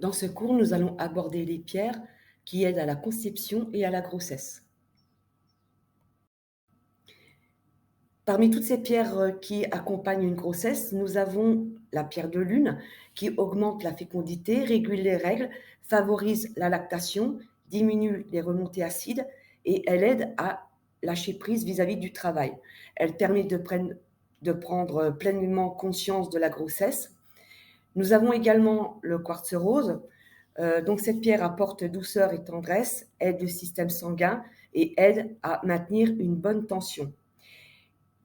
Dans ce cours, nous allons aborder les pierres qui aident à la conception et à la grossesse. Parmi toutes ces pierres qui accompagnent une grossesse, nous avons la pierre de lune qui augmente la fécondité, régule les règles, favorise la lactation, diminue les remontées acides et elle aide à lâcher prise vis-à-vis du travail. Elle permet de prendre pleinement conscience de la grossesse. Nous avons également le quartz rose. Donc cette pierre apporte douceur et tendresse, aide le système sanguin et aide à maintenir une bonne tension.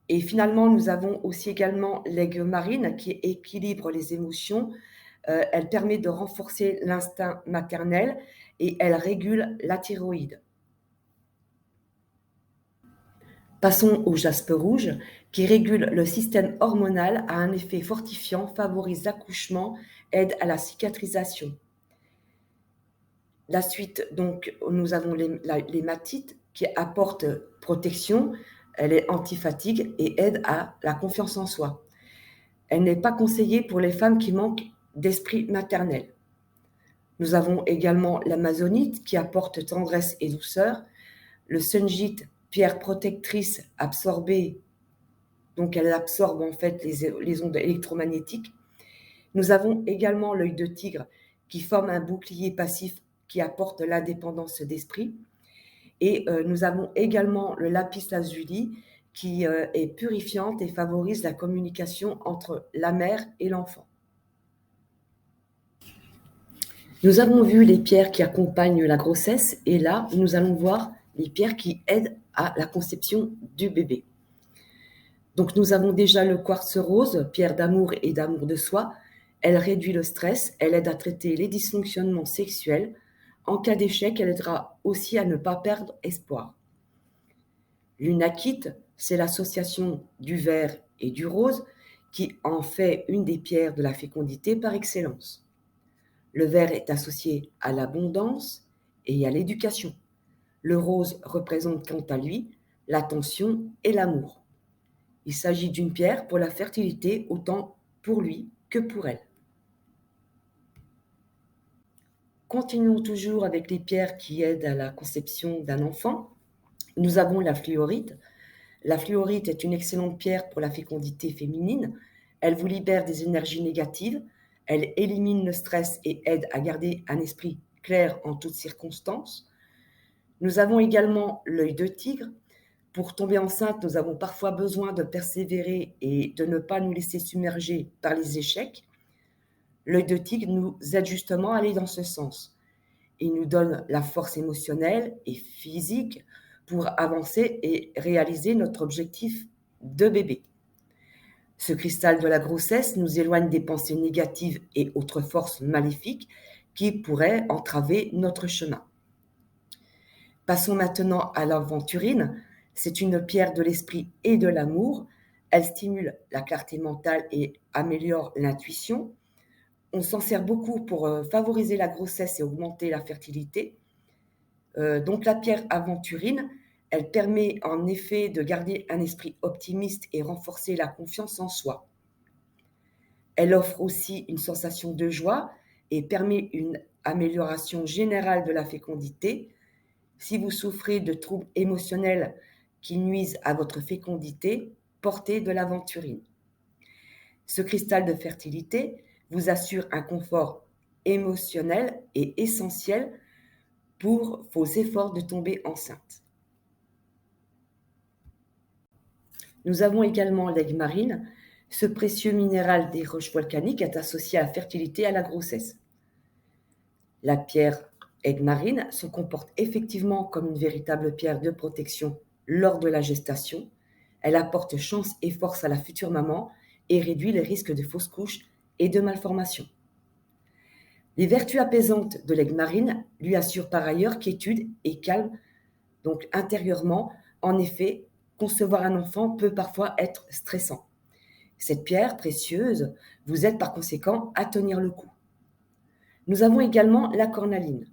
Et finalement, nous avons aussi également l'aigle marine qui équilibre les émotions. Elle permet de renforcer l'instinct maternel et elle régule la thyroïde. Passons au jaspe rouge qui régule le système hormonal, a un effet fortifiant, favorise l'accouchement, aide à la cicatrisation. La suite, donc, nous avons l'hématite qui apporte protection, elle est anti-fatigue et aide à la confiance en soi. Elle n'est pas conseillée pour les femmes qui manquent d'esprit maternel. Nous avons également l'amazonite qui apporte tendresse et douceur, le sunjite, pierre protectrice absorbée, donc elle absorbe en fait les ondes électromagnétiques. Nous avons également l'œil de tigre qui forme un bouclier passif qui apporte l'indépendance d'esprit. Et nous avons également le lapis lazuli qui est purifiante et favorise la communication entre la mère et l'enfant. Nous avons vu les pierres qui accompagnent la grossesse et là, nous allons voir les pierres qui aident à la conception du bébé. Donc nous avons déjà le quartz rose, pierre d'amour et d'amour de soi. Elle réduit le stress, elle aide à traiter les dysfonctionnements sexuels. En cas d'échec, elle aidera aussi à ne pas perdre espoir. L'unakite, c'est l'association du vert et du rose qui en fait une des pierres de la fécondité par excellence. Le vert est associé à l'abondance et à l'éducation. Le rose représente quant à lui l'attention et l'amour. Il s'agit d'une pierre pour la fertilité autant pour lui que pour elle. Continuons toujours avec les pierres qui aident à la conception d'un enfant. Nous avons la fluorite. La fluorite est une excellente pierre pour la fécondité féminine. Elle vous libère des énergies négatives. Elle élimine le stress et aide à garder un esprit clair en toutes circonstances. Nous avons également l'œil de tigre. Pour tomber enceinte, nous avons parfois besoin de persévérer et de ne pas nous laisser submerger par les échecs. L'œil de tigre nous aide justement à aller dans ce sens. Il nous donne la force émotionnelle et physique pour avancer et réaliser notre objectif de bébé. Ce cristal de la grossesse nous éloigne des pensées négatives et autres forces maléfiques qui pourraient entraver notre chemin. Passons maintenant à l'aventurine. C'est une pierre de l'esprit et de l'amour. Elle stimule la clarté mentale et améliore l'intuition. On s'en sert beaucoup pour favoriser la grossesse et augmenter la fertilité. Donc la pierre aventurine, elle permet en effet de garder un esprit optimiste et renforcer la confiance en soi. Elle offre aussi une sensation de joie et permet une amélioration générale de la fécondité. Si vous souffrez de troubles émotionnels qui nuisent à votre fécondité, portez de l'aventurine. Ce cristal de fertilité vous assure un confort émotionnel et essentiel pour vos efforts de tomber enceinte. Nous avons également l'aigle marine. Ce précieux minéral des roches volcaniques est associé à la fertilité et à la grossesse. La pierre aigle marine se comporte effectivement comme une véritable pierre de protection lors de la gestation. Elle apporte chance et force à la future maman et réduit les risques de fausses couches et de malformations. Les vertus apaisantes de l'aigle marine lui assurent par ailleurs quiétude et calme, donc intérieurement. En effet, concevoir un enfant peut parfois être stressant. Cette pierre précieuse vous aide par conséquent à tenir le coup. Nous avons également la cornaline.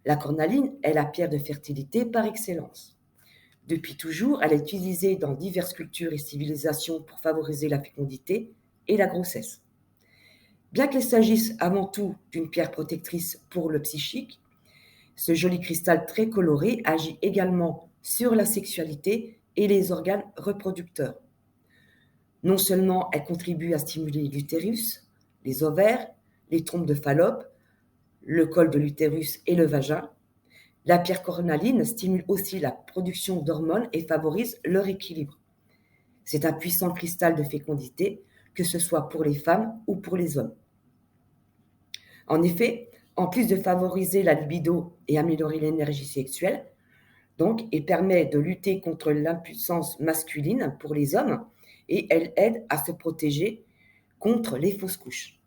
La cornaline est la pierre de fertilité par excellence. Depuis toujours, elle est utilisée dans diverses cultures et civilisations pour favoriser la fécondité et la grossesse. Bien qu'il s'agisse avant tout d'une pierre protectrice pour le psychique, ce joli cristal très coloré agit également sur la sexualité et les organes reproducteurs. Non seulement elle contribue à stimuler l'utérus, les ovaires, les trompes de Fallope, le col de l'utérus et le vagin, la pierre cornaline stimule aussi la production d'hormones et favorise leur équilibre. C'est un puissant cristal de fécondité, que ce soit pour les femmes ou pour les hommes. En effet, en plus de favoriser la libido et améliorer l'énergie sexuelle, donc il permet de lutter contre l'impuissance masculine pour les hommes et elle aide à se protéger contre les fausses couches.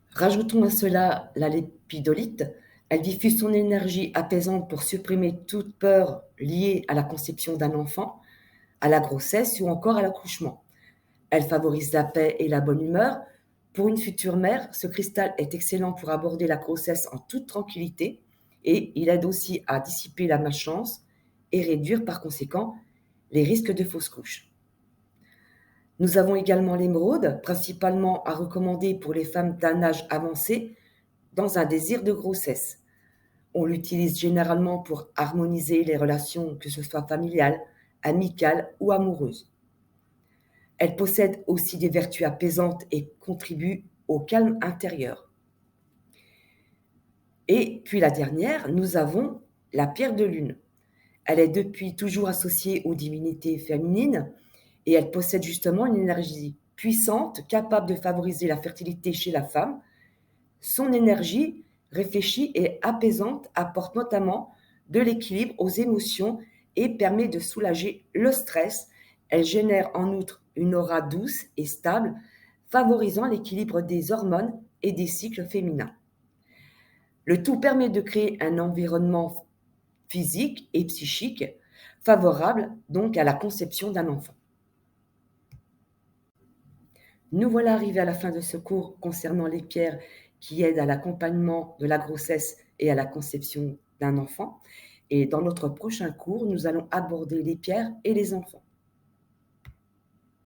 Rajoutons à cela la lépidolite. Elle diffuse son énergie apaisante pour supprimer toute peur liée à la conception d'un enfant, à la grossesse ou encore à l'accouchement. Elle favorise la paix et la bonne humeur. Pour une future mère, ce cristal est excellent pour aborder la grossesse en toute tranquillité et il aide aussi à dissiper la malchance et réduire par conséquent les risques de fausses couches. Nous avons également l'émeraude, principalement à recommander pour les femmes d'un âge avancé dans un désir de grossesse. On l'utilise généralement pour harmoniser les relations, que ce soit familiales, amicales ou amoureuses. Elle possède aussi des vertus apaisantes et contribue au calme intérieur. Et puis la dernière, nous avons la pierre de lune. Elle est depuis toujours associée aux divinités féminines et elle possède justement une énergie puissante capable de favoriser la fertilité chez la femme. Son énergie réfléchie et apaisante apporte notamment de l'équilibre aux émotions et permet de soulager le stress. Elle génère en outre une aura douce et stable, favorisant l'équilibre des hormones et des cycles féminins. Le tout permet de créer un environnement physique et psychique favorable donc à la conception d'un enfant. Nous voilà arrivés à la fin de ce cours concernant les pierres qui aident à l'accompagnement de la grossesse et à la conception d'un enfant. Et dans notre prochain cours, nous allons aborder les pierres et les enfants.